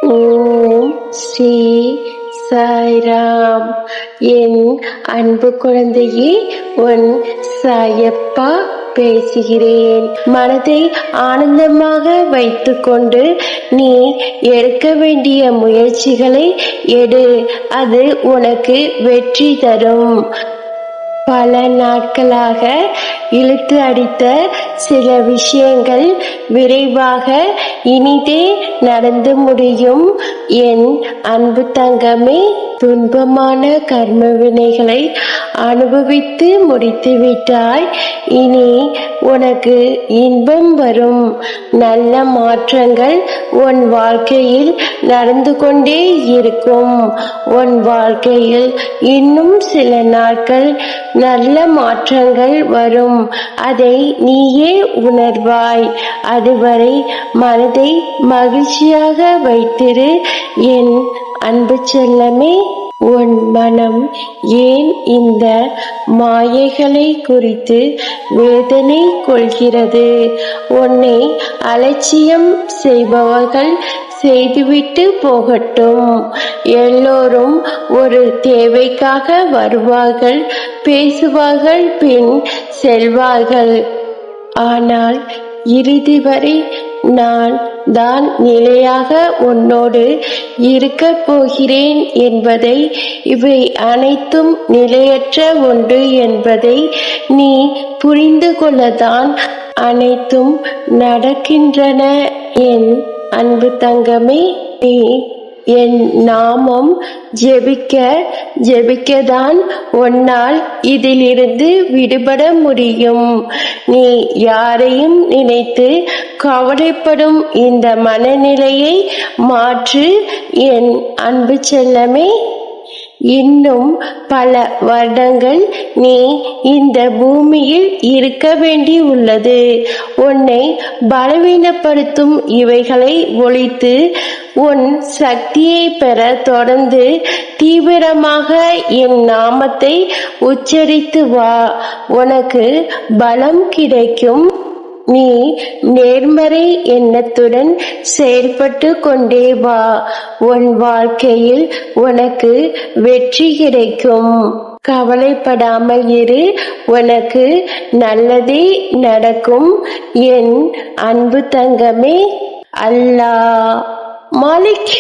ஓம் ஸ்ரீ சாய்ராம். என் அன்பு குழந்தையே, உன் சாயப்பா பேசுகிறேன். மனதை ஆனந்தமாக வைத்துக்கொண்டு நீ எடுக்க வேண்டிய முயற்சிகளை எடு. அது உனக்கு வெற்றி தரும். பல நாட்களாக இழுத்து அடித்த சில விஷயங்கள் விரைவாக இனிதே நடந்து முடியும். என் அன்பு தங்கமே, துன்பமான கர்ம வினைகளை அனுபவித்து முடித்து விட்டாய். இனி உனக்கு இன்பம் வரும். நல்ல மாற்றங்கள் உன் வாழ்க்கையில் நடந்து கொண்டே இருக்கும். உன் வாழ்க்கையில் இன்னும் சில நாட்கள் நல்ல மாற்றங்கள் வரும். அதை நீயே உணர்வாய். அதுவரை மனதை மகிழ்ச்சியாக வைத்திரு என் அன்பு செல்லமே. உன் மனம் ஏன் இந்த மாயைகளை குறித்து வேதனை கொள்கிறது? உன்னை அலட்சியம் செய்பவர்கள் செய்துவிட்டு போகட்டும். எல்லோரும் ஒரு தேவைக்காக வருவார்கள், பேசுவார்கள், பின் செல்வார்கள். ஆனால் இறுதி வரை நான் தான் நிலையாக உன்னோடு இருக்க போகிறேன் என்பதை, இவை அனைத்தும் நிலையற்ற ஒன்று என்பதை நீ புரிந்து கொள்ளத்தான் அனைத்தும் நடக்கின்றன. என் அன்பு தங்கமே, நீ என் நாமம் ஜெபிக்கதான் உன்னால் இதிலிருந்து விடுபட முடியும். நீ யாரையும் நினைத்து கவலைப்படும் இந்த மனநிலையை மாற்று என் அன்பு செல்லமே. இன்னும் பல வருடங்கள் நீ இந்த பூமியில் இருக்க வேண்டி உள்ளது. உன்னை பலவீனப்படுத்தும் இவைகளை ஒழித்து உன் சக்தியை பெற தொடர்ந்து தீவிரமாக என் நாமத்தை உச்சரித்து வா. உனக்கு பலம் கிடைக்கும். நீ நேர்மறை எண்ணத்துடன் செயல்பட்டு கொண்டே வா. உன் வாழ்க்கையில் உனக்கு வெற்றி கிடைக்கும். கவலைப்படாமல் இரு. உனக்கு நல்லதே நடக்கும் என் அன்பு தங்கமே. அல்லாஹ் மாலிக்.